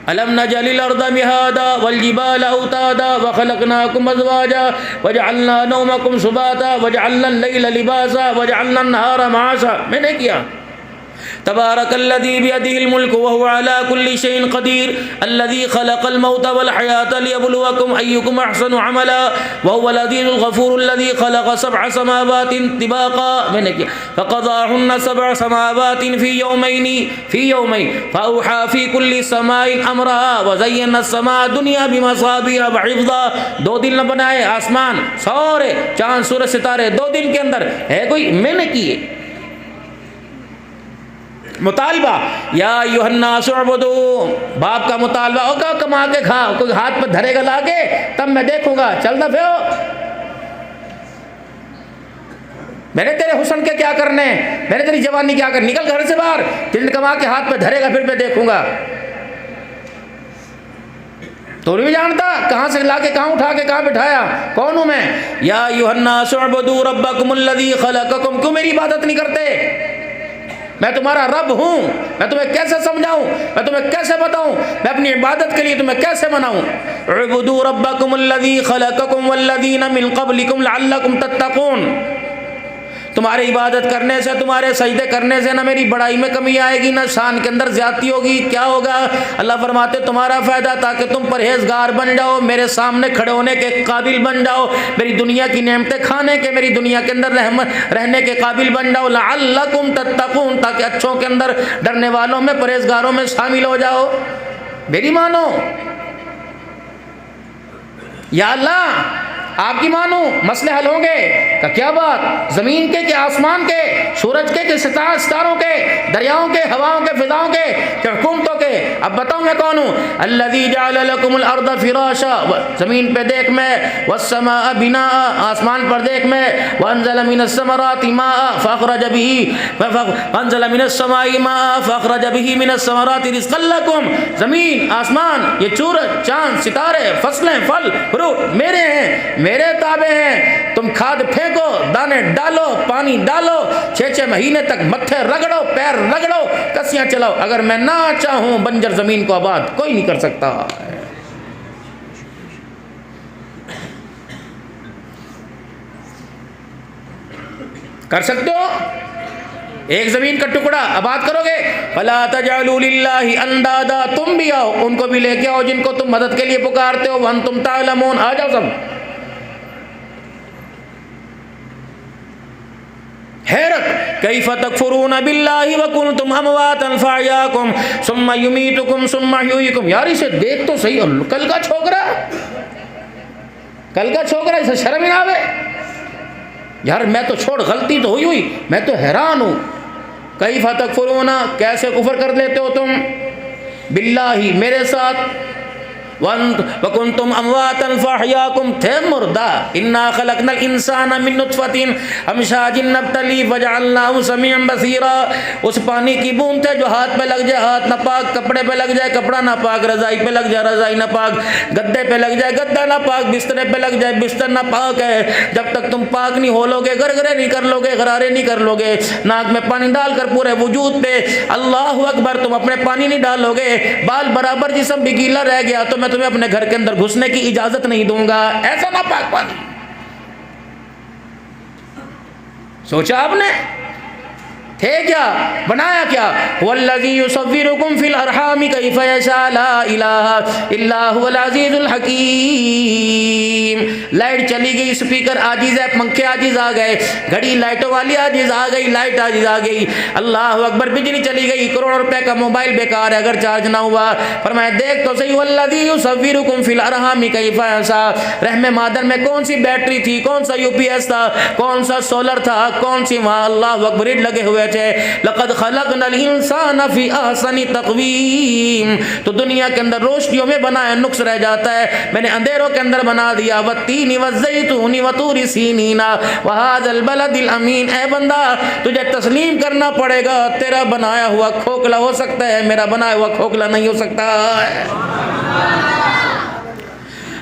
الم نجعل الارض مهادا والجبال اوتادا وخلقناكم ازواجا وجعلنا نومكم سباتا وجعلنا الليل لباسا وجعلنا النهار معاشا. میں نے کیا. تبارک الذی بیدہ الملک وهو على كل شيء قدیر الذی خلق الموت والحیاة لیبلوکم ایکم احسن عملا وهو العزیز الغفور الذی خلق سبع سماوات طباقا. میں نے کیا. فقضاهن سبع سماوات في يومين فأوحى في كل سماء امرها وزينا السماء الدنيا بمصابيح وحفظا. 2 دن نہ بنائے آسمان سورے چاند سورج ستارے 2 دن کے اندر. ہے کوئی؟ میں نے کیے. مطالبہ یا ایھا الناس اعبدوا، باپ کا مطالبہ ہوگا کما کے کھا، کوئی ہاتھ پہ دھرے گا لا کے تب میں دیکھوں گا. چل دفعہ ہو، میں نے تیرے حسن کے کیا کرنے، میں نے تیری جوانی کیا کرنے، نکل گھر سے باہر. جن کما کے ہاتھ پہ دھرے گا پھر میں دیکھوں گا. تو نہیں جانتا کہاں سے لا کے کہاں اٹھا کے کہاں بٹھایا، کون ہوں میں. یا ایھا الناس اعبدوا ربکم الذی خلقکم. کیوں میری عبادت نہیں کرتے؟ میں تمہارا رب ہوں. میں تمہیں کیسے سمجھاؤں، میں تمہیں کیسے بتاؤں، میں اپنی عبادت کے لیے تمہیں کیسے مناؤں. اعبدوا ربکم الذی خلقکم والذین من قبلکم لعلکم تتقون. تمہاری عبادت کرنے سے، تمہارے سجدے کرنے سے نہ میری بڑائی میں کمی آئے گی، نہ شان کے اندر زیادتی ہوگی. کیا ہوگا؟ اللہ فرماتے تمہارا فائدہ تاکہ تم پرہیزگار بن جاؤ، میرے سامنے کھڑے ہونے کے قابل بن جاؤ، میری دنیا کی نعمتیں کھانے کے، میری دنیا کے اندر رہنے کے قابل بن جاؤ. لعلکم تتقون، تاکہ اچھوں کے اندر، ڈرنے والوں میں، پرہیزگاروں میں شامل ہو جاؤ. میری مانو. یا اللہ آپ کی مانو، مسئلے حل ہوں گے. کہ کیا بات؟ زمین کے کہ آسمان کے، سورج کے کہ ستاروں کے، دریاؤں کے، ہواؤں کے، فضاؤں کے، کہ حکومتوں کے. اب بتاؤں میں کون ہوں. الذی جعل لکم الارض فراشا، زمین پہ دیکھ میں، والسماء بناء، آسمان پر دیکھ میں، وانزل من الثمرات ماء فاخرج به، وانزل من السماء ماء فاخرج به من الثمرات رزقا لکم. زمین، آسمان، یہ سورج، چاند، ستارے، فصلیں، پھل، فروٹ میرے ہیں، میرے تابع ہیں. تم کھاد پھینکو، دانے ڈالو، پانی ڈالو، 6 مہینے تک متھے رگڑو، پیر رگڑو، کسیاں چلاؤ. اگر میں نہ چاہوں بنجر زمین کو آباد کوئی نہیں کر سکتا. کر سکتے ہو؟ ایک زمین کا ٹکڑا آباد کرو گے. فلا تجعلوا للہ اندادا، تم بھی آؤ، ان کو بھی لے کے آؤ جن کو تم مدد کے لیے پکارتے ہو. وانتم تعلمون، آ جاؤ سب. حیرت، کیف تکفرون باللہ وکنتم امواتا فاحیاکم ثم یمیتکم ثم یحییکم. یار اسے دیکھ تو صحیح، کل کا چھوکرا، کل کا چھوکرا، اسے شرم ہی نہ آوے. یار میں تو چھوڑ، غلطی تو ہوئی، میں تو حیران ہوں. کیف تکفرون، کیسے کفر کر لیتے ہو تم، باللہ، میرے ساتھ. وَكُنْتُمْ أَمْوَاتًا فَأَحْيَاكُمْ، تھے مردہ. إِنَّا خَلَقْنَا الْإِنسَانَ مِن نُطْفَةٍ أَمْشَاجٍ نَبْتَلِيهِ فَجَعَلْنَاهُ سَمِيعًا بَصِيرًا. اس پانی کی بوند تھے جو ہاتھ پہ لگ جائے ہاتھ ناپاک، کپڑے پہ لگ جائے کپڑا ناپاک، رضائی پہ لگ جائے رضائی ناپاک، گدے پہ لگ جائے گدا ناپاک، بسترے پہ لگ جائے بستر ناپاک ہے. جب تک تم پاک نہیں ہو لو گے، گرگرے نہیں کر لو گے، غرارے نہیں کر لو گے، ناک میں پانی ڈال کر پورے وجود پہ اللہ اکبر تم اپنے پانی نہیں ڈالو گے، بال برابر جسم بھی گیلا رہ گیا تو میں تمہیں اپنے گھر کے اندر گھسنے کی اجازت نہیں دوں گا. ایسا نہ پاک پانی. سوچا آپ نے؟ تھے کیا، بنایا کیا. والذی یصورکم فی الارحام کیف یشاء لا الہ الا هو العزیز الحکیم. لائٹ چلی گئی، اسپیکر عاجز ہے، پنکھے عاجز آ گئے، گھڑی لائٹوں والی عاجز آ گئی، لائٹ عاجز آ گئی. اللہ اکبر، بجلی چلی گئی، کروڑوں روپے کا موبائل بیکار ہے اگر چارج نہ ہوا. فرمایا دیکھ تو صحیح، والذی یصورکم فی الارحام کیف یشاء. رحم مادر میں کون سی بیٹری تھی، کون سا یو پی ایس تھا، کون سا سولر تھا، کون سی وہاں اللہ اکبر لگے ہوئے تھے. لقد خلقنا الانسان فی احسن تقویم. تو دنیا کے اندر روشنیوں میں بنایا نقص رہ جاتا ہے، میں نے اندھیروں کے اندر بنا دیا. والتین والزیتون وطور سینین وہذا البلد الامین. اے بندہ تجھے تسلیم کرنا پڑے گا، تیرا بنایا ہوا کھوکھلا ہو سکتا ہے، میرا بنایا ہوا کھوکھلا نہیں ہو سکتا.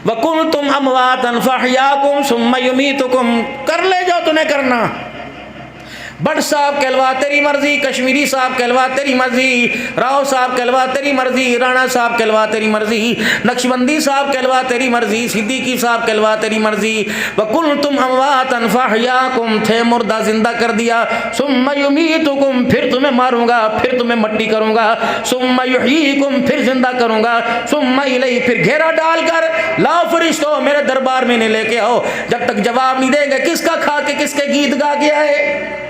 وَكُنْتُمْ أَمْوَاتًا فَأَحْيَاكُمْ ثُمَّ يُمِيتُكُمْ. کر لے جو تمہیں کرنا. بٹ صاحب کہلوا تیری مرضی، کشمیری صاحب کہلوا تیری مرضی، راؤ صاحب کہلوا تیری مرضی، رانا صاحب کہلوا تیری مرضی، نقشبندی صاحب کہلوا تیری مرضی، صدیقی صاحب کہلوا تیری مرضی۔ وَكُنْتُمْ أَمْوَاتًا فَأَحْيَاكُمْ، تھے مردہ زندہ کر دیا، ثُمَّ يُمِيتُكُمْ، پھر تمہیں ماروں گا، پھر تمہیں مٹی کروں گا، ثُمَّ يُحْيِيكُمْ، پھر زندہ کروں گا، ثُمَّ إِلَيْهِ، پھر گھیرا ڈال کر لاؤ فرشتوں میرے دربار میں لے کے آؤ۔ جب تک جواب نہیں دیں گے کس کا کھا کے کس کے گیت گا گیا ہے؟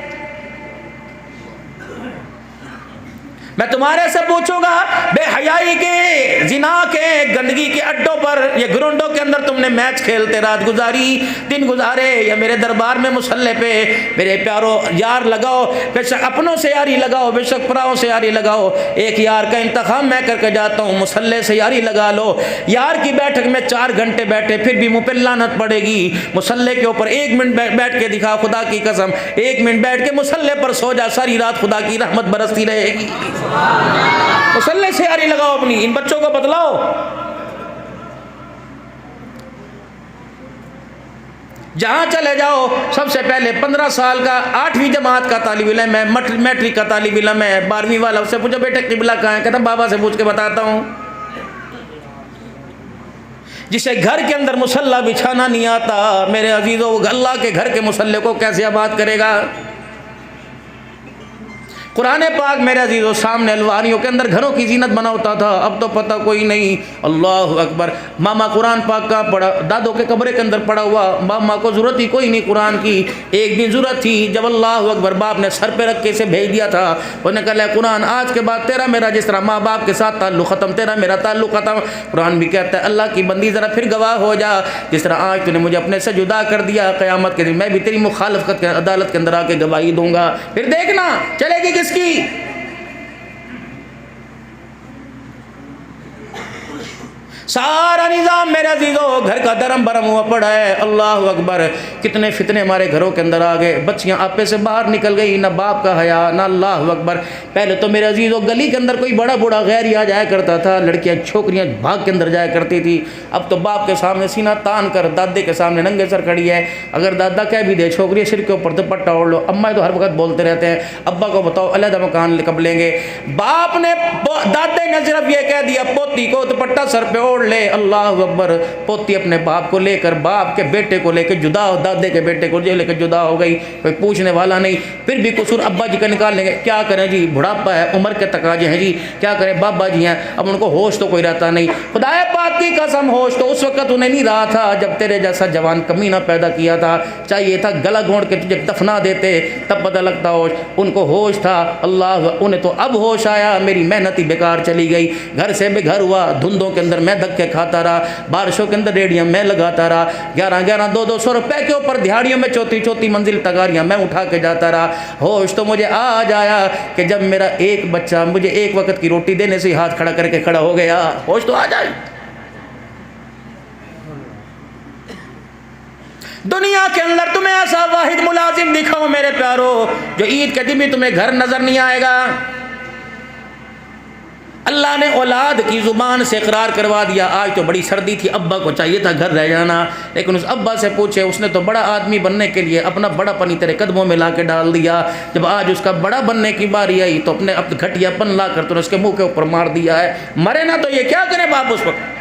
میں تمہارے سے پوچھوں گا، بے حیائی کے، زنا کے، گندگی کے اڈوں پر، یہ گرونڈوں کے اندر تم نے میچ کھیلتے رات گزاری، دن گزارے، یا میرے دربار میں مصلے پہ میرے پیارو یار لگاؤ، بے شک اپنوں سے یاری لگاؤ، بے شک پراؤں سے یاری لگاؤ۔ ایک یار کا انتخاب میں کر کے جاتا ہوں، مصلے سے یاری لگا لو۔ یار کی بیٹھک میں 4 گھنٹے بیٹھے پھر بھی منہ پہ لعنت پڑے گی۔ مصلے کے اوپر 1 منٹ بیٹھ کے دکھا، خدا کی قسم 1 منٹ بیٹھ کے مصلے پر سو جا، ساری رات خدا کی رحمت برستی رہے گی۔ مصلے سے یاری لگاؤ اپنی، ان بچوں کو بدلاؤ۔ جہاں چلے جاؤ سب سے پہلے 15 سال کا 8ویں جماعت کا طالب علم ہے، میٹرک کا طالب علم ہے، 12ویں والا، اس سے پوچھو بیٹے قبلہ کہاں ہے؟ کہتا بابا سے پوچھ کے بتاتا ہوں۔ جسے گھر کے اندر مصلی بچھانا نہیں آتا میرے عزیزو، وہ اللہ کے گھر کے مصلی کو کیسے آباد کرے گا؟ قرآن پاک میرے عزیزو سامنے الواریوں کے اندر گھروں کی زینت بنا ہوتا تھا، اب تو پتہ کوئی نہیں۔ اللہ اکبر، ماما قرآن پاک کا پڑھا، دادوں کے قبرے کے اندر پڑا ہوا، ماما کو ضرورت ہی کوئی نہیں قرآن کی۔ ایک دن ضرورت تھی، جب اللہ اکبر باپ نے سر پہ رکھ کے اسے بھیج دیا تھا، انہوں نے کہا قرآن آج کے بعد تیرا میرا جس طرح ماں باپ کے ساتھ تعلق ختم، تیرا میرا تعلق ختم۔ قرآن بھی کہتا ہے اللہ کی بندی ذرا پھر گواہ ہو جا، جس طرح آج تو نے مجھے اپنے سے جدا کر دیا، قیامت کے دن میں بھی تیری مخالفت کے عدالت کے اندر آ کے گواہی دوں گا، پھر دیکھنا چلے گی کس کی۔ سارا نظام میرے عزیزو گھر کا درم برم ہوا پڑا ہے۔ اللہ اکبر، کتنے فتنے ہمارے گھروں کے اندر آ گئے، بچیاں آپے سے باہر نکل گئی، نہ باپ کا حیا نہ۔ اللہ اکبر، پہلے تو میرے عزیزو گلی کے اندر کوئی بڑا بوڑھا غیر آ جایا کرتا تھا، لڑکیاں چھوکریاں بھاگ کے اندر جایا کرتی تھی، اب تو باپ کے سامنے سینہ تان کر دادے کے سامنے ننگے سر کھڑی ہے۔ اگر دادا کہہ بھی دے چھوکری سر کے اوپر دوپٹہ اوڑھ لو، اماں تو ہر وقت بولتے رہتے ہیں ابا کو بتاؤ علیحدہ مکان کب لیں گے۔ باپ نے دادے نے صرف یہ کہہ دیا پوتی کو دوپٹہ سر پہ اوڑھ لے۔ اللہ اکبر، پوتی اپنے باپ کو لے کر، باپ کے بیٹے کو لے کے جدا ہو، دادے کے بیٹے کو لے کے جدا ہو گئی، کوئی پوچھنے والا نہیں۔ پھر بھی قصور ابا جی کا نکال لیں گے، کیا کریں جی بڑھاپا ہے، عمر کے تقاضے ہیں جی، کیا کریں بابا جی ہیں، اب ان کو ہوش تو کوئی رہتا نہیں۔ خدا پاک کی قسم ہوش تو اس وقت انہیں نہیں رہا تھا جب تیرے جیسا جوان کمینہ پیدا کیا تھا، چاہیے تھا گلا گھونٹ کے تجھے دفنا دیتے تب پتہ لگتا ہوش، ان کو ہوش تھا۔ اللہ، انہیں تو اب ہوش آیا، میری محنت ہی بیکار چلی گئی، گھر سے بے گھر ہوا، دھندوں کے اندر میں دھکے کھاتا رہا، بارشوں کے اندر ریڑیاں میں لگاتا رہا، 11 200 روپے کے اوپر دہاڑیوں میں چوتھی منزل تگاریاں میں اٹھا کے جاتا رہا۔ ہوش تو مجھے آج آیا کہ جب میرا ایک بچہ مجھے ایک وقت کی روٹی دینے سے ہاتھ کھڑا کر کے کھڑا ہو گیا، ہوش تو آ جائے۔ دنیا کے اندر تمہیں ایسا واحد ملازم دکھاؤ میرے پیارو جو عید کے دن بھی تمہیں گھر نظر نہیں آئے گا۔ اللہ نے اولاد کی زبان سے اقرار کروا دیا۔ آج تو بڑی سردی تھی، ابا کو چاہیے تھا گھر رہ جانا، لیکن اس ابا سے پوچھے، اس نے تو بڑا آدمی بننے کے لیے اپنا بڑا پنی تیرے قدموں میں لا کے ڈال دیا، جب آج اس کا بڑا بننے کی باری آئی تو اپنے گھٹیا پن لا کر تو اس کے منہ کے اوپر مار دیا ہے۔ مرے نہ تو یہ کیا کرے باپ اس وقت۔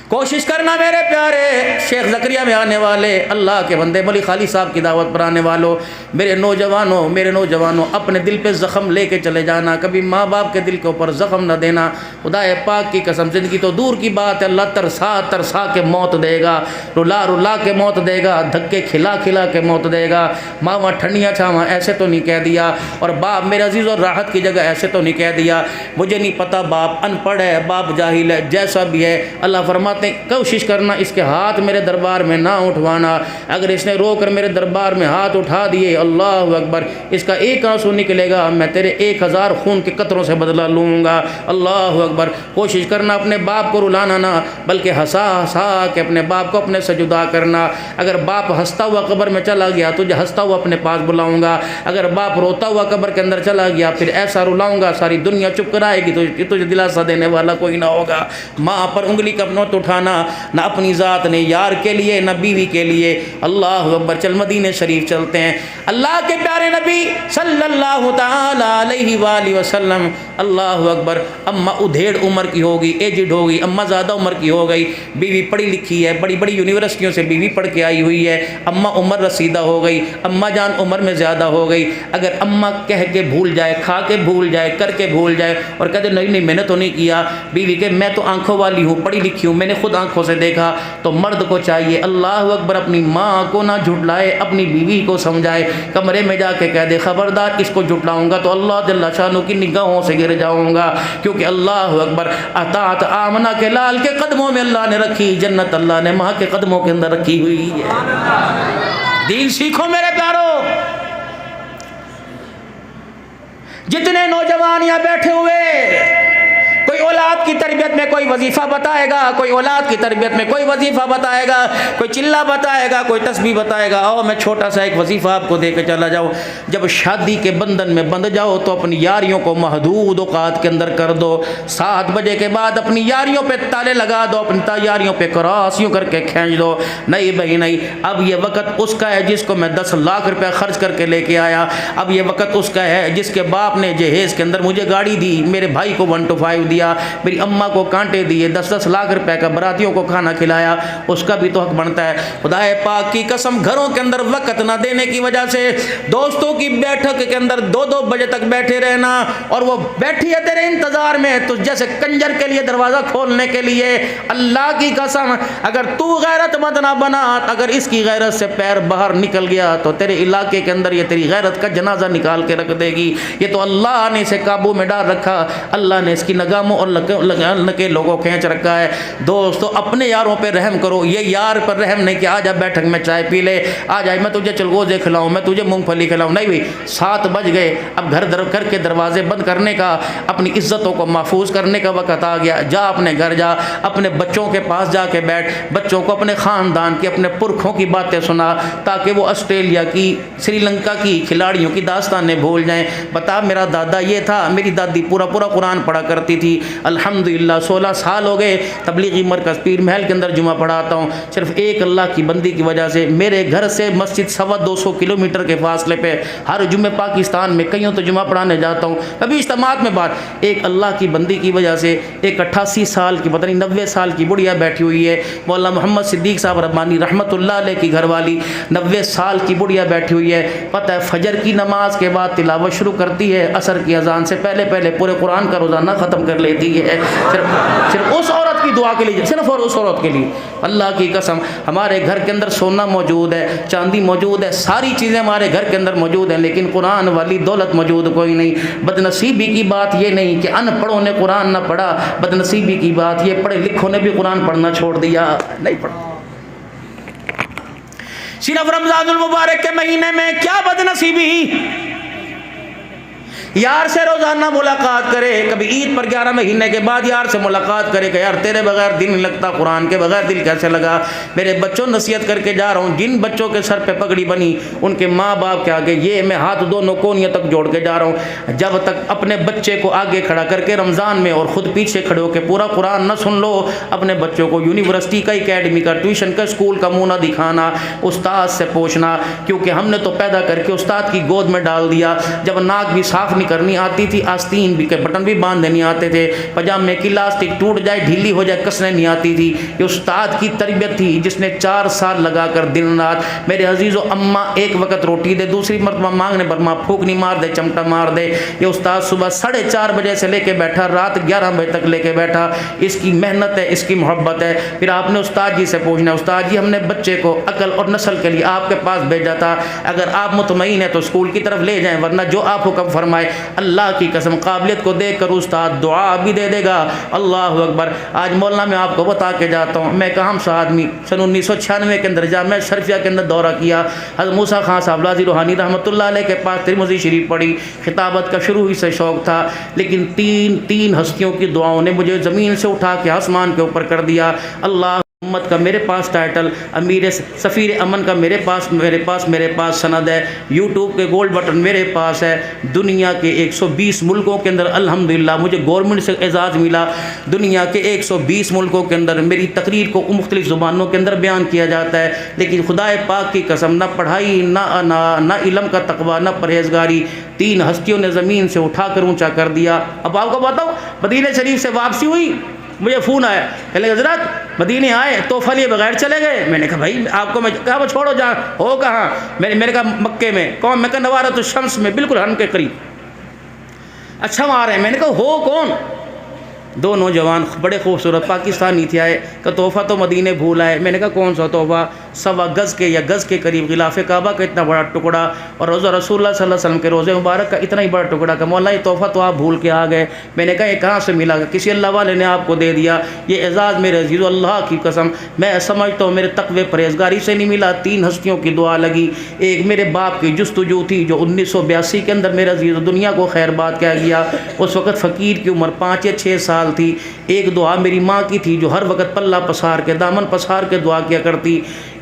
کوشش کرنا میرے پیارے شیخ زکریا میں آنے والے اللہ کے بندے ملی خالی صاحب کی دعوت پر آنے والوں، میرے نوجوانوں اپنے دل پہ زخم لے کے چلے جانا، کبھی ماں باپ کے دل کے اوپر زخم نہ دینا۔ خدا پاک کی قسم، زندگی تو دور کی بات ہے، اللہ ترسا کے موت دے گا، رلا کے موت دے گا، دھکے کھلا کے موت دے گا۔ ماں ٹھنڈیاں چھاواں ایسے تو نہیں کہہ دیا، اور باپ میرے عزیز اور راحت کی جگہ ایسے تو نہیں کہہ دیا۔ مجھے نہیں پتا باپ ان پڑھ ہے، باپ جاہل ہے، جیسا بھی ہے، اللہ فرماتے کوشش کرنا اس کے ہاتھ میرے دربار میں نہ اٹھوانا۔ اگر اس نے رو کر میرے دربار میں ہاتھ اٹھا دیے، اللہ اکبر، اس کا ایک آنسو نکلے گا میں تیرے 1000 خون کے قطروں سے بدلہ لوں گا۔ اللہ اکبر، کوشش کرنا اپنے باپ کو رلانا نہ بلکہ ہنسا کے اپنے باپ کو اپنے سے جدا کرنا۔ اگر باپ ہنستا ہوا قبر میں چلا گیا تجھے ہنستا ہوا اپنے پاس بلاؤں گا، اگر باپ روتا ہوا قبر کے اندر چلا گیا پھر ایسا رلاؤں گا ساری دنیا چپ کرائے گی، تجھے دلاسا دینے والا کوئی نہ ہوگا۔ ماں پر انگلی کا نوٹ اٹھا کھانا نہ اپنی ذات نے یار کے لیے نہ بیوی کے لیے۔ اللہ اکبر، چل مدینے شریف چلتے ہیں۔ اللہ کے پیارے نبی صلی اللہ تعالی علیہ وآلہ وسلم، اللہ اکبر، اماں ادھیڑ عمر کی ہوگی، ایجڈ ہوگی، اماں زیادہ عمر کی ہو گئی، بیوی پڑھی لکھی ہے، بڑی بڑی یونیورسٹیوں سے بیوی پڑھ کے آئی ہوئی ہے، اماں عمر رسیدہ ہو گئی، اماں جان عمر میں زیادہ ہو گئی۔ اگر اماں کہہ کے بھول جائے، کھا کے بھول جائے، کر کے بھول جائے اور کہتے نہیں نہیں میں نے تو نہیں کیا، بیوی کہ میں تو آنکھوں والی ہوں، پڑھی لکھی ہوں، میں نے خود آنکھوں سے دیکھا، تو مرد کو چاہیے اللہ اکبر اپنی ماں کو نہ جھٹلائے، اپنی بیوی کو سمجھائے، کمرے میں جا کے کہہ دے خبردار اس کو جھٹلاؤں گا تو اللہ جل شانہ کی نگاہوں سے گر جاؤں گا، کیونکہ اللہ اکبر اطاعت آمنہ کے لال کے قدموں میں اللہ نے رکھی، جنت اللہ نے ماں کے قدموں کے اندر رکھی ہوئی ہے۔ دین سیکھو میرے پیارو۔ جتنے نوجوان یہاں بیٹھے ہوئے، کوئی اولاد کی تربیت میں کوئی وظیفہ بتائے گا، کوئی اولاد کی تربیت میں کوئی وظیفہ بتائے گا، کوئی چلہ بتائے گا، کوئی تسبیح بتائے گا، آؤ میں چھوٹا سا ایک وظیفہ آپ کو دے کے چلا جاؤ۔ جب شادی کے بندھن میں بندھ جاؤ تو اپنی یاریوں کو محدود اوقات کے اندر کر دو، 7 بجے کے بعد اپنی یاریوں پہ تالے لگا دو، اپنی یاریوں پہ کراس یوں کر کے کھینچ دو، نہیں بھائی نہیں، اب یہ وقت اس کا ہے جس کو میں 10 لاکھ روپے خرچ کر کے لے کے آیا، اب یہ وقت اس کا ہے جس کے باپ نے جہیز کے اندر مجھے گاڑی دی، میرے بھائی کو 125 دیا، میری اماں کو کانٹے دیے، 10 لاکھ روپے کا براتیوں کو کھانا کھلایا، اس کا بھی تو حق بنتا ہے۔ خدا پاک کی قسم، گھروں کے اندر وقت نہ دینے کی وجہ سے دوستوں کی بیٹھک کے اندر 2-2 بجے تک بیٹھے رہنا، اور وہ بیٹھی ہے تیرے انتظار میں تو جیسے کنجر کے لیے دروازہ کھولنے کے لیے۔ اللہ کی قسم، اگر تو غیرت مند نہ بنا، اگر اس کی غیرت سے پیر باہر نکل گیا تو تیرے علاقے کے اندر یہ تیری غیرت کا جنازہ نکال کے رکھ دے گی۔ یہ تو اللہ نے اسے قابو میں ڈال رکھا، اللہ نے اس کی نگاموں اور کے لوگوں کھینچ رکھا ہے۔ دوستو اپنے یاروں پہ رحم کرو، یہ یار پر رحم نہیں کہ آجا بیٹھک میں چائے پی لے، آجا میں تجھے چلگوزے کھلاؤں، میں تجھے مونگ پھلی کھلاؤں، نہیں بھی 7 بج گئے، اب گھر کے دروازے بند کرنے کا، اپنی عزتوں کو محفوظ کرنے کا وقت آ گیا۔ جا اپنے گھر جا، اپنے بچوں کے پاس جا کے بیٹھ، بچوں کو اپنے خاندان کی، اپنے پرکھوں کی باتیں سنا، تاکہ وہ آسٹریلیا کی، سری لنکا کی کھلاڑیوں کی داستانیں بھول جائیں۔ بتا میرا دادا یہ تھا، میری دادی پورا قرآن پڑھا کرتی تھی، الحمدللہ 16 سال ہو گئے تبلیغی مرکز پیر محل کے اندر جمعہ پڑھاتا ہوں، صرف ایک اللہ کی بندی کی وجہ سے۔ میرے گھر سے مسجد 250 کلومیٹر کے فاصلے پہ، ہر جمعے پاکستان میں کئیوں تو جمعہ پڑھانے جاتا ہوں، کبھی اجتماعات میں بات، ایک اللہ کی بندی کی وجہ سے ایک 88 سال کی، پتہ نہیں 90 سال کی بڑھیا بیٹھی ہوئی ہے، مولانا محمد صدیق صاحب ربانی رحمت اللہ علیہ کی گھر والی، 90 سال کی بڑھیا بیٹھی ہوئی ہے، پتہ ہے فجر کی نماز کے بعد تلاوت شروع کرتی ہے، عصر کی اذان سے پہلے پورے قرآن کا روزانہ ختم کر لیتی ہے، صرف اس عورت کی دعا کے لیے، صرف اور اس عورت کے لیے۔ اللہ کی قسم، ہمارے گھر کے اندر سونا موجود ہے، چاندی موجود ہے، ساری چیزیں ہمارے گھر کے اندر موجود ہیں، لیکن قرآن والی دولت موجود کوئی نہیں۔ بدنصیبی کی بات یہ نہیں کہ ان پڑھوں نے قرآن نہ پڑھا، بدنصیبی کی بات یہ پڑھے لکھوں نے بھی قرآن پڑھنا چھوڑ دیا، نہیں پڑھا۔ صرف رمضان المبارک کے مہینے میں کیا بدنصیبی، یار سے روزانہ ملاقات کرے، کبھی عید پر 11 مہینے کے بعد یار سے ملاقات کرے کہ یار تیرے بغیر دل نہیں لگتا، قرآن کے بغیر دل کیسے لگا۔ میرے بچوں نصیحت کر کے جا رہا ہوں، جن بچوں کے سر پہ پگڑی بنی ان کے ماں باپ کے آگے یہ میں ہاتھ دونوں کونیوں تک جوڑ کے جا رہا ہوں، جب تک اپنے بچے کو آگے کھڑا کر کے رمضان میں اور خود پیچھے کھڑے ہو کے پورا قرآن نہ سن لو، اپنے بچوں کو یونیورسٹی کا، اکیڈمی کا، ٹیوشن کا، اسکول کا منہ نہ دکھانا، استاد سے پوچھنا، کیونکہ ہم نے تو پیدا کر کے استاد کی گود میں ڈال دیا۔ جب ناک بھی صاف نہیں کرنی آتی تھی، آستین بھی کے بٹن بھی باندھنے نہیں آتے تھے، پجامے کی لاسٹک ٹوٹ جائے ڈھیلی ہو جائے کسنے نہیں آتی تھی، یہ استاد کی تربیت تھی جس نے 4 سال لگا کر دن رات۔ میرے عزیزو، اماں ایک وقت روٹی دے، دوسری مرتبہ مانگنے پر ماں پھونکنی مار دے، چمٹا مار دے، یہ استاد صبح 4:30 بجے سے لے کے بیٹھا، رات 11 بجے تک لے کے بیٹھا، اس کی محنت ہے، اس کی محبت ہے۔ پھر آپ نے استاد جی سے پوچھنا، استاد جی ہم نے بچے کو عقل اور نسل کے لیے آپ کے پاس بھیجا تھا، اگر آپ مطمئن ہیں تو اسکول کی طرف لے جائیں، ورنہ جو آپ حکم فرمائے۔ اللہ کی قسم، قابلیت کو دیکھ کر استاد دعا بھی دے دے گا۔ اللہ اکبر۔ آج مولانا میں آپ کو بتا کے جاتا ہوں، میں کام سا آدمی، سن 1996 کے اندر جامعہ شرفیہ کے اندر دورہ کیا، حضرت موسیٰ خان صاحب لازی روحانی رحمۃ اللہ علیہ کے پاس ترمذی شریف پڑھی، خطابت کا شروع ہی سے شوق تھا، لیکن تین ہستیوں کی دعاؤں نے مجھے زمین سے اٹھا کے آسمان کے اوپر کر دیا۔ اللہ امت کا میرے پاس ٹائٹل، امیر سفیر امن کا میرے پاس سند ہے، یوٹیوب کے گولڈ بٹن میرے پاس ہے، دنیا کے 120 ملکوں کے اندر الحمدللہ مجھے گورنمنٹ سے اعزاز ملا، دنیا کے 120 ملکوں کے اندر میری تقریر کو مختلف زبانوں کے اندر بیان کیا جاتا ہے، لیکن خدا پاک کی قسم نہ پڑھائی نہ علم کا تقویٰ نہ پرہیزگاری، 3 ہستیوں نے زمین سے اٹھا کر اونچا کر دیا۔ اب آپ کو بتاؤ، مدینہ شریف سے واپسی ہوئی، مجھے فون آیا، کہنے لگے حضرت مدینے آئے تحفہ لیے بغیر چلے گئے۔ میں نے کہا بھائی آپ کو میں کہا وہ چھوڑو جہاں ہو کہاں، میں نے کہا مکے میں، کون؟ میں کہا نوارۃ الشمس میں، بالکل حرم کے قریب۔ اچھا وہاں آ رہے ہیں، میں نے کہا ہو کون؟ 2 نوجوان بڑے خوبصورت پاکستانی تھے، آئے کہ تحفہ تو مدینے بھول آئے۔ میں نے کہا کون سا تحفہ؟ 1.25 گز کے یا گز کے قریب غلاف کعبہ کا اتنا بڑا ٹکڑا، اور روزہ رسول اللہ صلی اللہ علیہ وسلم کے روزے مبارک کا اتنا ہی بڑا ٹکڑا، کہ مولا یہ تحفہ تو آپ بھول کے آ گئے۔ میں نے کہا یہ کہاں سے ملا؟ کسی اللہ والے نے آپ کو دے دیا، یہ اعزاز میرے عزیز اللہ کی قسم میں سمجھتا ہوں میرے تقوی پرہیزگاری سے نہیں ملا، 3 ہستیوں کی دعا لگی۔ ایک میرے باپ کی جستجو تھی جو 1982 کے اندر میرے عزیز دنیا کو خیر بات کہہ گیا، اس وقت فقیر کی عمر 5 یا 6 سال تھی۔ ایک دعا میری ماں کی تھی جو ہر وقت پلہ پسار کے دامن پسار کے دعا کیا کرتی۔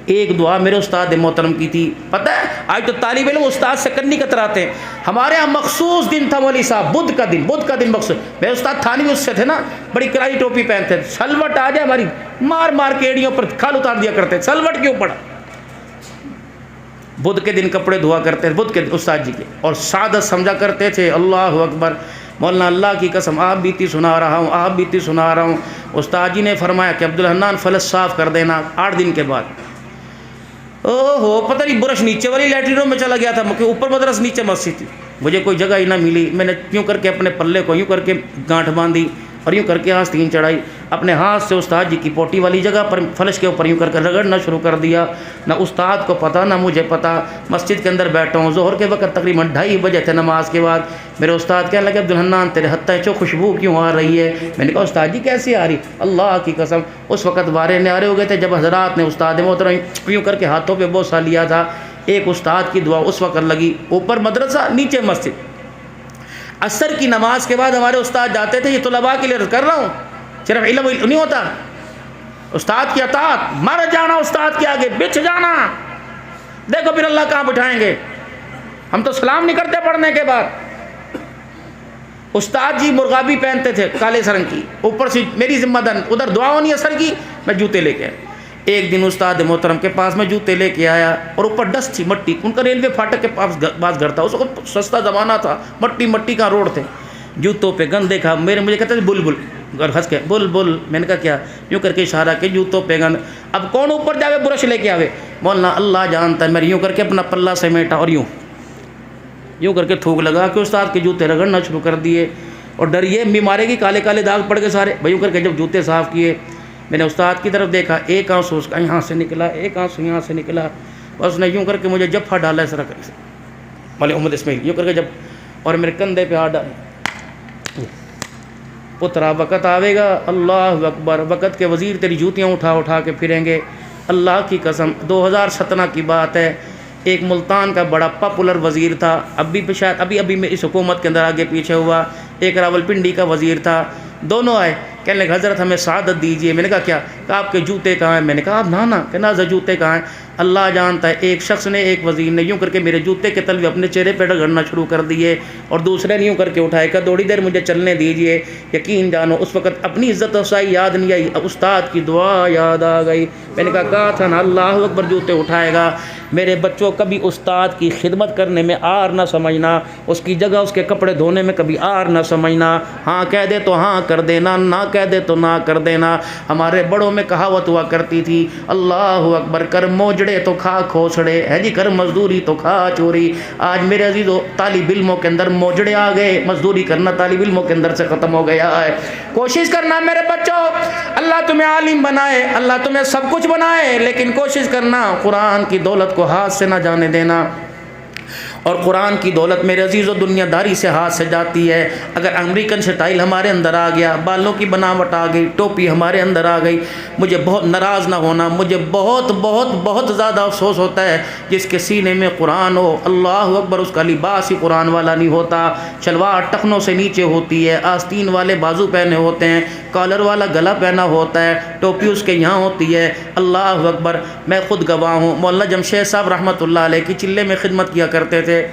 ایک دعا میرے استاد محترم کی تھی۔ پتہ ہے آج تو طالب علم استاد سے کنی کتراتے ہیں، ہمارے ہاں مخصوص دن تھا مولوی صاحب، بدھ کا دن مخصوص۔ میرے استاد تھانوی اس سے تھے نا، بڑی کرائی ٹوپی پہنتے تھے، سلوٹ آ جائے ہماری مار کے ایڑیوں پر کھال اتار دیا کرتے، سلوٹ کیوں پڑا؟ بدھ کے دن کپڑے دھوا کرتے تھے، بدھ کے استاد جی کے، اور سعادت سمجھا کرتے تھے۔ اللہ اکبر، مولانا اللہ کی قسم آپ بیتی سنا رہا ہوں۔ استاد جی نے فرمایا کہ عبدالحنان فلس صاف کر دینا 8 دن کے بعد۔ پتہ نہیں برش نیچے والی لیٹرینوں میں چلا گیا تھا، اوپر مدرس نیچے مسجد تھی، مجھے کوئی جگہ ہی نہ ملی۔ میں نے یوں کر کے اپنے پلے کو یوں کر کے گانٹھ باندھی اور یوں کر کے آستین چڑھائی، اپنے ہاتھ سے استاد جی کی پوٹی والی جگہ پر فلش کے اوپر یوں کر کے رگڑنا شروع کر دیا۔ نہ استاد کو پتہ نہ مجھے پتہ، مسجد کے اندر بیٹھا ہوں، ظہر کے وقت تقریباً 2:30 بجے تھے نماز کے بعد۔ میرے استاد کہنے لگے عبدالحنان تیرے ہتھے چو خوشبو کیوں آ رہی ہے؟ میں نے کہا استاد جی کیسے آ رہی؟ اللہ کی قسم اس وقت وارے نیارے ہو گئے تھے جب حضرات نے استاد محترم یوں کر کے ہاتھوں پہ بوسہ لیا تھا۔ ایک استاد کی دعا اس وقت لگی، اوپر مدرسہ نیچے مسجد۔ عصر کی نماز کے بعد ہمارے استاد جاتے تھے، یہ طلباء کے لیے عرض کر رہا ہوں، صرف علم نہیں ہوتا، استاد کی اطاعت، مر جانا استاد کے آگے، بچھ جانا، دیکھو پھر اللہ کہاں بٹھائیں گے۔ ہم تو سلام نہیں کرتے پڑھنے کے بعد۔ استاد جی مرغابی پہنتے تھے کالے سرنگ کی، اوپر سے میری ذمہ دار، ادھر دعا ہونی اثر کی، میں جوتے لے کے آیا۔ ایک دن استاد محترم کے پاس میں جوتے لے کے آیا اور اوپر ڈسٹ تھی، مٹی، ان کا ریلوے پھاٹک کے پاس گھر تھا، اس وقت سستا زمانہ تھا، مٹی کا روڈ تھے، جوتوں پہ گند دیکھا، مجھے کہتے تھے بل ہنس کے بل، میں نے کہا کیا؟ یوں کر کے اشارہ کہ جوتوں پہ گند۔ اب کون اوپر جاوے برش لے کے آوے؟ مولانا اللہ جانتا ہے۔ میں یوں کر کے اپنا پلہ سمیٹا اور یوں کر کے تھوک لگا کہ استاد کے جوتے رگڑنا شروع کر دیے، اور ڈر یہ بھی مارے گی، کالے کالے داغ پڑ گئے سارے۔ بھائیوں کر کے جب جوتے صاف کیے، میں نے استاد کی طرف دیکھا، ایک آنسو اس کا یہاں سے نکلا، ایک آنسو یہاں سے نکلا، اس نے یوں کر کے مجھے جفا ڈالا اس طرح سے، مولوی محمد اسماعیل یوں کر کے جب، اور میرے کندھے پہ ہاتھ ڈالے، پترا وقت آوے گا، اللہ اکبر، وقت کے وزیر تیری جوتیاں اٹھا کے پھریں گے۔ اللہ کی قسم 2017 کی بات ہے، ایک ملتان کا بڑا پاپولر وزیر تھا، ابھی میں اس حکومت کے اندر آگے پیچھے ہوا، ایک راولپنڈی کا وزیر تھا، دونوں آئے، کہنے لگے حضرت ہمیں سعادت دیجئے۔ میں نے کہا کیا؟ کہ آپ کے جوتے کہاں ہیں؟ میں نے کہا آپ نانا کہ نازا جوتے کہاں ہیں؟ اللہ جانتا ہے، ایک شخص نے، ایک وزیر نے یوں کر کے میرے جوتے کے تلوے اپنے چہرے پہ رگڑنا شروع کر دیے، اور دوسرے نے یوں کر کے اٹھائے، کہ تھوڑی دیر مجھے چلنے دیجئے۔ یقین جانو اس وقت اپنی عزت افزائی یاد نہیں آئی، استاد کی دعا یاد آ گئی۔ میں نے کہا تھا نا اللہ اکبر جوتے اٹھائے گا۔ میرے بچوں کبھی استاد کی خدمت کرنے میں آر نہ سمجھنا، اس کی جگہ اس کے کپڑے دھونے میں کبھی آر نہ سمجھنا، ہاں کہہ دے تو ہاں کر دینا، نہ کہہ دے تو نہ کر دینا۔ ہمارے بڑوں میں کہاوت ہوا کرتی تھی، اللہ اکبر، کر موجڑے تو کھا کھوسڑے، ہے جی، کر مزدوری تو کھا چوری۔ آج میرے عزیزو طالب علموں کے اندر موجڑے آ گئے، مزدوری کرنا طالب علموں کے اندر سے ختم ہو گیا ہے۔ کوشش کرنا میرے بچوں، اللہ تمہیں عالم بنائے، اللہ تمہیں سب کچھ بنائے، لیکن کوشش کرنا قرآن کی دولت کو ہاتھ سے نہ جانے دینا۔ اور قرآن کی دولت میرے عزیز و دنیا داری سے ہاتھ سے جاتی ہے۔ اگر امریکن سٹائل ہمارے اندر آ گیا، بالوں کی بناوٹ آ گئی، ٹوپی ہمارے اندر آ گئی، مجھے بہت ناراض نہ ہونا، مجھے بہت بہت بہت زیادہ افسوس ہوتا ہے جس کے سینے میں قرآن ہو، اللہ اکبر، اس کا لباس ہی قرآن والا نہیں ہوتا، شلوار ٹخنوں سے نیچے ہوتی ہے، آستین والے بازو پہنے ہوتے ہیں، کالر والا گلا پہنا ہوتا ہے، ٹوپی اس کے یہاں ہوتی ہے. اللہ اکبر. میں خود گواہ ہوں، مولانا جمشید صاحب رحمۃ اللہ علیہ کی چلے میں خدمت کیا کرتے تھے.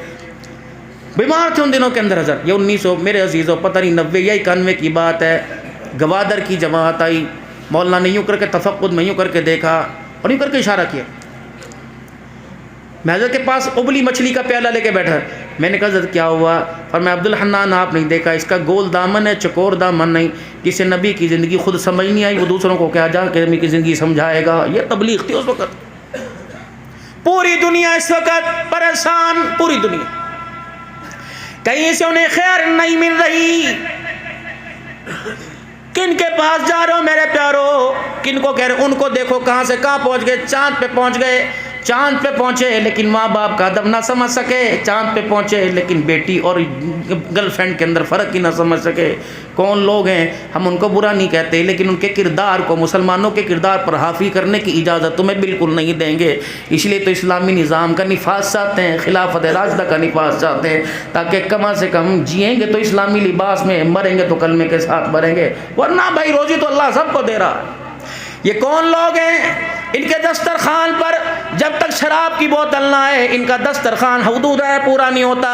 بیمار تھے ان دنوں کے اندر حضرت. یہ 1900 میرے عزیزوں پتہ نہیں 90 یا 91 کی بات ہے. گوادر کی جماعت آئی، مولانا نے یوں کر کے تفقد میں یوں کر کے دیکھا اور یوں کر کے اشارہ کیا. میں حضرت کے پاس ابلی مچھلی کا پیالہ لے کے بیٹھا. میں نے کہا حضرت کیا ہوا؟ فرمایا عبدالحنان آپ نہیں دیکھا، اس کا گول دامن ہے، چکور دامن نہیں. کسی نبی کی زندگی خود سمجھ نہیں آئی، وہ دوسروں کو کیا جا کہ نبی کی زندگی سمجھائے گا. یہ تبلیغ تھی اس وقت. پوری دنیا اس وقت پریشان، پوری دنیا، کہیں سے انہیں خیر نہیں مل رہی. کن کے پاس جا رہے ہو میرے پیارو؟ کن کو کہہ رہے؟ ان کو دیکھو کہاں سے کہاں پہنچ گئے. چاند پہ پہنچ گئے. چاند پہ پہنچے لیکن ماں باپ کا ادب نہ سمجھ سکے. چاند پہ پہنچے لیکن بیٹی اور گرل فرینڈ کے اندر فرق ہی نہ سمجھ سکے. کون لوگ ہیں؟ ہم ان کو برا نہیں کہتے، لیکن ان کے کردار کو، مسلمانوں کے کردار پر حاوی کرنے کی اجازت تمہیں بالکل نہیں دیں گے. اس لیے تو اسلامی نظام کا نفاذ چاہتے ہیں، خلافت راشدہ کا نفاذ چاہتے ہیں، تاکہ کم از کم جئیں گے تو اسلامی لباس میں، مریں گے تو کلمے کے ساتھ مریں گے. ورنہ بھائی روزی تو اللہ سب کو دے رہا. یہ کون لوگ ہیں؟ ان کے دسترخوان پر جب تک شراب کی بوتل نہ آئے ان کا دسترخوان حدود ہے پورا نہیں ہوتا.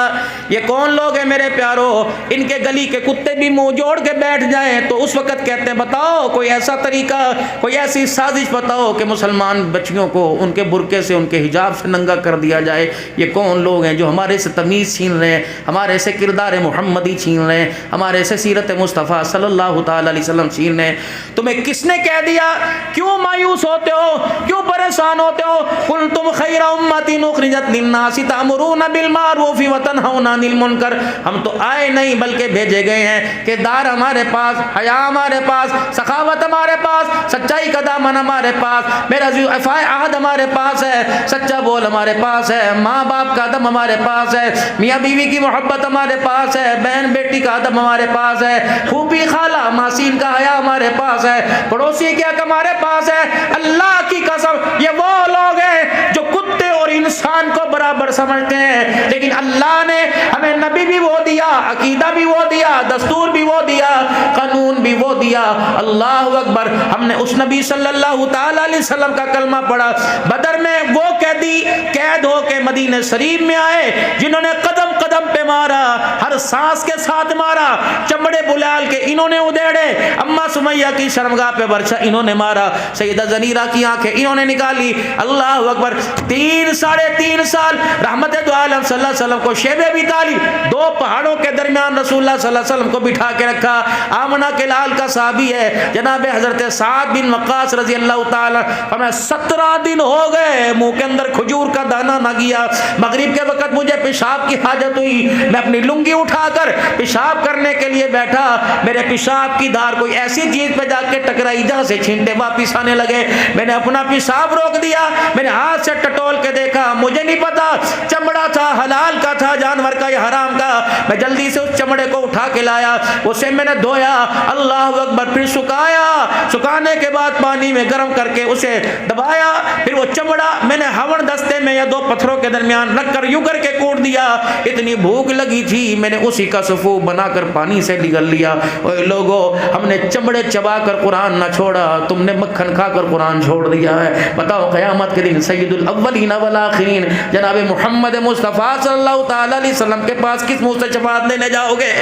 یہ کون لوگ ہیں میرے پیارو؟ ان کے گلی کے کتے بھی منہ جوڑ کے بیٹھ جائیں تو اس وقت کہتے ہیں بتاؤ کوئی ایسا طریقہ، کوئی ایسی سازش بتاؤ کہ مسلمان بچیوں کو ان کے برقعے سے، ان کے حجاب سے ننگا کر دیا جائے. یہ کون لوگ ہیں جو ہمارے سے تمیز چھین رہے ہیں، ہمارے سے کردار محمدی چھین رہے ہیں، ہمارے سے سیرت مصطفیٰ صلی اللہ تعالی علیہ وسلم چھین رہے ہیں؟ تمہیں کس نے کہہ دیا؟ کیوں مایوس ہوتے ہو؟ کیوں پریشان ہوتے ہو؟ کنتم خیر امۃ اخرجت للناس تأمرون بالمعروف وتنہون عن المنکر. ہم تو آئے نہیں بلکہ بھیجے گئے ہیں. کردار ہمارے پاس، حیا ہمارے پاس، سخاوت ہمارے پاس، سچائی کا دامن ہمارے پاس، میرا وفاء عہد ہمارے پاس ہے، سچا بول ہمارے پاس ہے، ماں باپ کا ادب ہمارے پاس ہے، میاں بیوی کی محبت ہمارے پاس ہے، بہن بیٹی کا ادب ہمارے پاس ہے، پھوپھی خالہ ماسین کا حیا ہمارے پاس ہے، پڑوسی کے حق ہمارے پاس ہے. اللہ کی قسم یہ وہ لوگ ہیں جو کتے اور انسان کو برابر سمجھتے ہیں، لیکن اللہ نے ہمیں نبی بھی وہ دیا، عقیدہ بھی وہ دیا، دستور بھی وہ دیا، قانون بھی وہ دیا. اللہ اکبر. ہم نے اس نبی صلی اللہ تعالی علیہ وسلم کا کلمہ پڑھا. بدر میں وہ قیدی قید ہو کے مدینہ شریف میں آئے جنہوں نے قدم قدم پہ مارا، ہر سانس کے ساتھ مارا، چمڑے بلال کے انہوں نے ادھیڑے، اما سمیہ کی شرمگاہ پہ برچہ انہوں نے مارا، سیدہ زنیرہ کی آنکھیں انہوں نے نکالی. اللہ اکبر. 3.5 سال رحمت دو عالم صلی اللہ علیہ وسلم کو شیب ابی طالب 2 پہاڑوں کے درمیان رسول اللہ صلی اللہ علیہ وسلم کو بٹھا کے رکھا. آمنہ کے لال کا صحابی ہے جناب حضرت سعد بن وقاص رضی اللہ تعالی، ہمیں 17 دن ہو گئے منہ کے اندر کھجور کا دانہ نہ گیا. مغرب کے وقت مجھے پیشاب کی حاجت ہوئی، میں اپنی لنگی اٹھا کر پیشاب کرنے کے لیے بیٹھا، میرے پیشاب کی دھار کوئی ایسی چیز پہ جا کے ٹکرائی جہاں سے چھینٹے واپس آنے لگے. میں نے اپنا پیشاب روک دیا، میں نے ہاتھ سے ٹٹول کے دیکھا، مجھے نہیں پتا چمڑا تھا حلال کا تھا جانور کا یا حرام کا. میں جلدی سے اس چمڑے کو اٹھا کے لایا، اسے میں نے دھویا. اللہ اکبر. پھر سکھایا، سکھانے کے بعد پانی میں گرم کر کے اسے دبایا، پھر وہ چمڑا میں نے ہون دستے میں یا 2 پتھروں کے درمیان رکھ کر یوں کر کے کوٹ دیا. اتنی بھوک لگی تھی میں نے اسی کا صفو بنا کر پانی سے نگل لیا. اوے لوگو، ہم نے چمڑے چبا کر قرآن نہ چھوڑا، تم نے مکھن کھا کر قرآن چھوڑ دیا ہے. بتاؤ قیامت کے دن سید الاولین والآخرین جناب محمد مصطفیٰ صلی اللہ تعالی علیہ وسلم کے پاس کس منہ سے شفاعت لینے جاؤ گے؟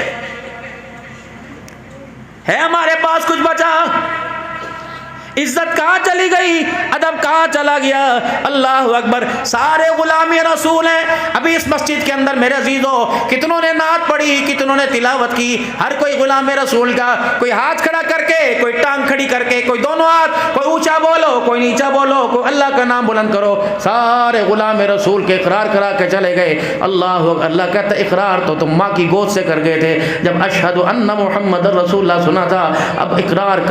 ہے ہمارے پاس کچھ بچا؟ عزت کہاں چلی گئی؟ ادب کہاں چلا گیا؟ اللہ اکبر. سارے غلامی رسول ہیں. ابھی اس مسجد کے اندر میرے عزیزوں کتنوں نے نعت پڑھی، کتنوں نے تلاوت کی. ہر کوئی غلام رسول کا، کوئی ہاتھ کھڑا کر کے، کوئی ٹانگ کھڑی کر کے، کوئی دونوں ہاتھ، کوئی اونچا بولو، کوئی نیچا بولو، کوئی اللہ کا نام بلند کرو. سارے غلام رسول کے اقرار کرا کے چلے گئے. اللہ کہتا ہے اقرار تو تم ماں کی گود سے کر گئے تھے جب اشہد ان محمد رسول اللہ سنا تھا. اب اقرار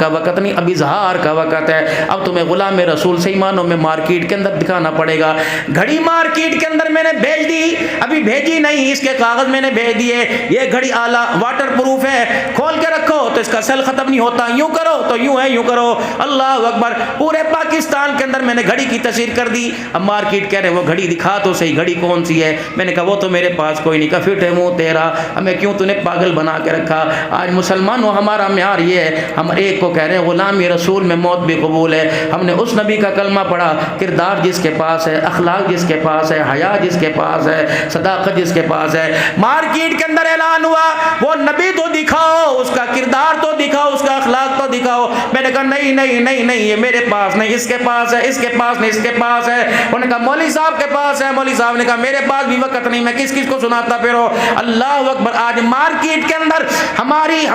کا وقت نہیں، اب اظہار کا وقت ہے. اب تمہیں غلام رسول سے ایمانوں میں مارکیٹ کے اندر دکھانا پڑے گا. گھڑی مارکیٹ کے اندر میں نے بھیج دی، ابھی بھیجی نہیں، اس کے کاغذ میں نے بھیج دیے. یہ گھڑی آلہ واٹر پروف ہے، کھول کے رکھو تو اس کا سیل ختم نہیں ہوتا، یوں کرو تو یوں ہے، یوں کرو۔ اللہ اکبر۔ پورے پاکستان کے اندر میں نے گھڑی کی تشہیر کر دی۔ اب مارکیٹ کہہ رہے وہ گھڑی دکھا تو صحیح، گھڑی کون سی ہے؟ میں نے کہا وہ تو میرے پاس کوئی نہیں۔ کہا فٹ ہے منہ تیرا، ہمیں کیوں تو نے پاگل بنا کے رکھا؟ آج مسلمانوں ہمارا معیار یہ ہے، ہم ایک کو کہہ رہے ہیں غلامی رسول میں موت بھی قبول ہے۔ ہم نے اس نبی کا کلمہ پڑھا، کردار جس کے پاس ہے، اخلاق جس کے پاس ہے، حیا جس کے پاس ہے، صداقت جس کے پاس ہے۔ مارکیٹ کے اندر اعلان ہوا وہ نبی تو دکھاؤ، اس کا کردار تو دکھاؤ، اس کا اخلاق تو دکھاؤ۔ میں نے کہا نہیں نہیں نہیں نہیں، یہ میرے پاس نہیں، اس کے پاس ہے، اس کے پاس نہیں، اس کے پاس ہے۔ انہوں نے کہا مولوی صاحب کے پاس ہے۔ مولوی صاحب نے کہا میرے پاس بھی وقت نہیں، میں کس کس کو سناتا پھروں۔ اللہ اکبر۔ آج مارکیٹ کے اندر ہماری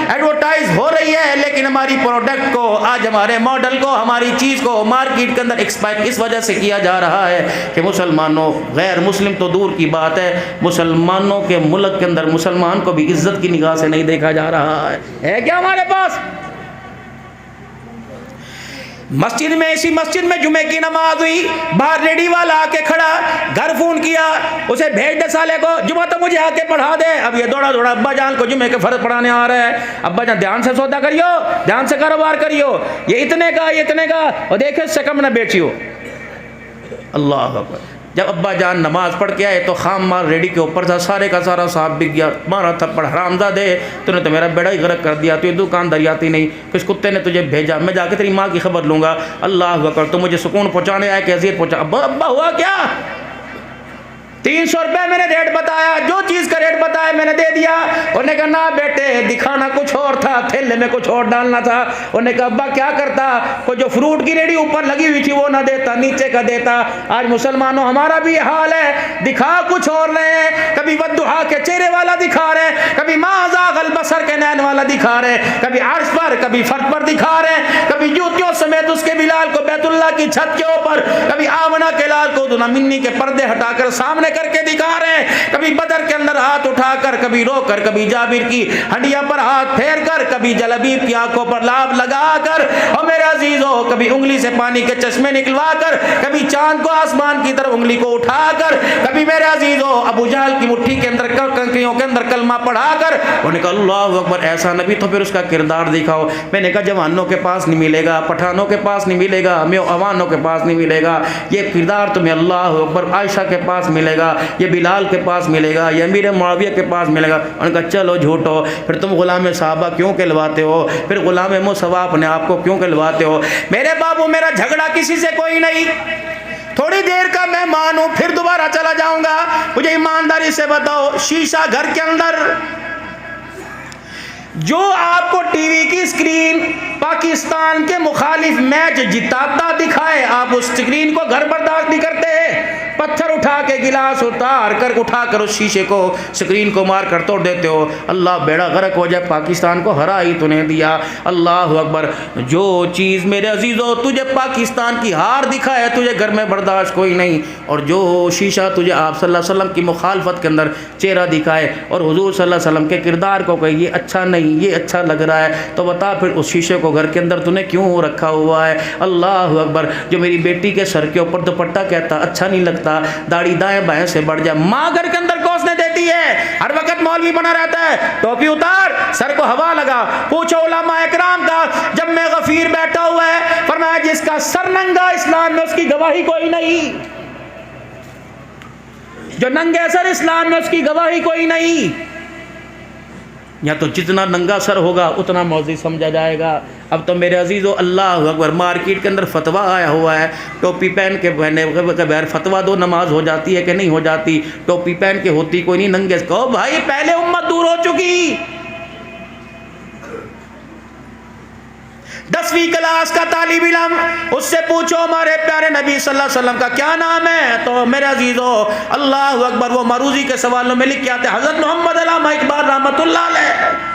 ایڈورٹائز ہو رہی ہے، لیکن ہماری پروڈکٹ کو، آج ہمارے ماڈل کو، ہماری چیز کو مارکیٹ کے اندر ایکسپائر اس وجہ سے کیا جا رہا ہے کہ مسلمانوں، غیر مسلم تو دور کی بات ہے، مسلمانوں کے ملک کے اندر مسلمان کو بھی عزت کی نگاہ سے نہیں دیکھا جا رہا ہے کیا ہمارے پاس؟ مسجد میں، اسی مسجد میں جمعے کی نماز ہوئی، باہر ریڈی والا آ کے کھڑا، گھر فون کیا، اسے بھیج دے سالے کو جمعہ تو مجھے آ کے پڑھا دے۔ اب یہ دوڑا دوڑا ابا جان کو جمعے کے فرض پڑھانے آ رہا ہے۔ ابا جان دھیان سے سودا کریو، دھیان سے کاروبار کریو، یہ اتنے کا، یہ اتنے کا، اور دیکھے اس سے کم نہ بیچیو۔ اللہ اکبر۔ جب ابا جان نماز پڑھ کے آئے تو خام مال ریڈی کے اوپر تھا، سارے کا سارا صاحب بک گیا، مارا تھپڑ، حرامزادے تو نے تو میرا بیڑا ہی غرق کر دیا، تو یہ دکانداری آتی نہیں، کس کتے نے تجھے بھیجا، میں جا کے تیری ماں کی خبر لوں گا۔ اللہ اکبر۔ تو مجھے سکون پہنچانے آئے کہ اذیت پہنچا۔ ابا ہوا کیا؟ 300 روپے میں نے ریٹ بتایا، جو چیز کا ریٹ بتایا میں نے دے دیا۔ انہوں نے کہا نہ بیٹے، دکھانا کچھ اور تھا، تھیلے میں کچھ اور ڈالنا تھا۔ انہوں نے کہا ابا کیا کرتا، کوئی جو فروٹ کی ریڈی اوپر لگی ہوئی تھی وہ نہ دیتا، نیچے کا دیتا۔ آج مسلمانوں ہمارا بھی یہ حال ہے، دکھا کچھ اور رہے ہیں، کبھی ودھا کے چہرے والا دکھا رہے ہیں، کبھی ما زاغ البصر کے نین والا دکھا رہے ہیں، کبھی عرش پر، کبھی فرش پر دکھا رہے ہیں، کبھی جوتیوں سمیت اس کے بلال کو بیت اللہ کی چھت کے اوپر، کبھی آمنہ کے لال کو دنا منی کے پردے ہٹا کر سامنے کر کے دکھا رہے ہیں، کبھی بدر کے اندر ہاتھ اٹھا کر، کبھی رو کر، کبھی جابر کی ہڈیاں پر ہاتھ پھیر کر، کبھی جلبیب کی آنکھوں پر لاب لگا کر، اور میرے عزیزوں کبھی انگلی سے پانی کے چشمے نکلوا کر، کبھی چاند کو آسمان کی طرف انگلی کو اٹھا کر، کبھی میرے عزیزوں ابو جہل کی مٹھی کے اندر کنکریوں کے اندر کلمہ پڑھا کر۔ انہوں نے کہا اللہ اکبر، ایسا نبی تو پھر اس کا کردار دکھاؤ۔ میں نے کہا جوانوں کے پاس نہیں ملے گا، پٹھانوں کے پاس نہیں ملے گا، عوانوں کے پاس نہیں ملے گا، یہ کردار تمہیں اللہ اکبر عائشہ کے پاس ملے گا، یہ بلال کے پاس ملے گا، یہ امیر معاویہ کے پاس ملے گا۔ انہوں نے کہا چلو جھوٹو، پھر تم غلام صحابہ کیوں کہلواتے ہو، پھر غلام مصطفیٰ اپنے آپ کو کیوں کہلواتے ہو؟ میرے بابو میرا جھگڑا کسی سے کوئی نہیں، تھوڑی دیر کا مہمان ہوں، پھر دوبارہ چلا جاؤں گا۔ مجھے ایمانداری سے بتاؤ، شیشہ گھر کے اندر جو آپ کو ٹی وی کی اسکرین پاکستان کے مخالف میچ جتاتا دکھائے، آپ اس اسکرین کو گھر برداشت نہیں کرتے، پتھر اٹھا کے گلاس اٹھا کر اس شیشے کو، اسکرین کو مار کر توڑ دیتے ہو۔ اللہ بیڑا غرق ہو جائے، پاکستان کو ہرا ہی تو نے دیا۔ اللہ اکبر۔ جو چیز میرے عزیزو تجھے پاکستان کی ہار دکھائے، تجھے گھر میں برداشت کوئی نہیں، اور جو شیشہ تجھے آپ صلی اللہ علیہ وسلم کی مخالفت کے اندر چہرہ دکھائے اور حضور صلی اللہ علیہ وسلم کے کردار کو کہے یہ اچھا نہیں، یہ اچھا لگ رہا ہے، تو بتا پھر اس شیشے کو گھر کے اندر تو نے کیوں رکھا ہوا ہے؟ اللہ اکبر۔ جو میری بیٹی کے سر کے اوپر دوپٹہ کہتا اچھا نہیں لگتا، داڑھی دائیں بائیں سے بڑھ جائے، ماں گھر کے اندر کوسنے دیتی ہے، ہر وقت مولوی بنا رہتا ہے، ٹوپی اتار، سر کو ہوا لگا۔ پوچھو علماء اکرام کا، جب میں غفیر بیٹھا ہوا ہے، فرمایا جس کا سر ننگا اسلام میں اس کی گواہی کوئی نہیں، جو ننگے سر اسلام میں اس کی گواہی کوئی نہیں۔ یا تو جتنا ننگا سر ہوگا اتنا موذی سمجھا جائے گا۔ اب تو میرے عزیزو اللہ اکبر، مارکیٹ کے اندر فتویٰ آیا ہوا ہے، ٹوپی پہن کے بہنے بغیر فتویٰ دو، نماز ہو جاتی ہے کہ نہیں ہو جاتی؟ ٹوپی پہن کے ہوتی کوئی نہیں، ننگے کہو بھائی پہلے امت دور ہو چکی۔ 10ویں کلاس کا طالب علم، اس سے پوچھو ہمارے پیارے نبی صلی اللہ علیہ وسلم کا کیا نام ہے، تو میرے عزیزو اللہ اکبر وہ مروزی کے سوالوں میں لکھ کے آتے حضرت محمد علامہ اقبال رحمۃ اللہ علیہ۔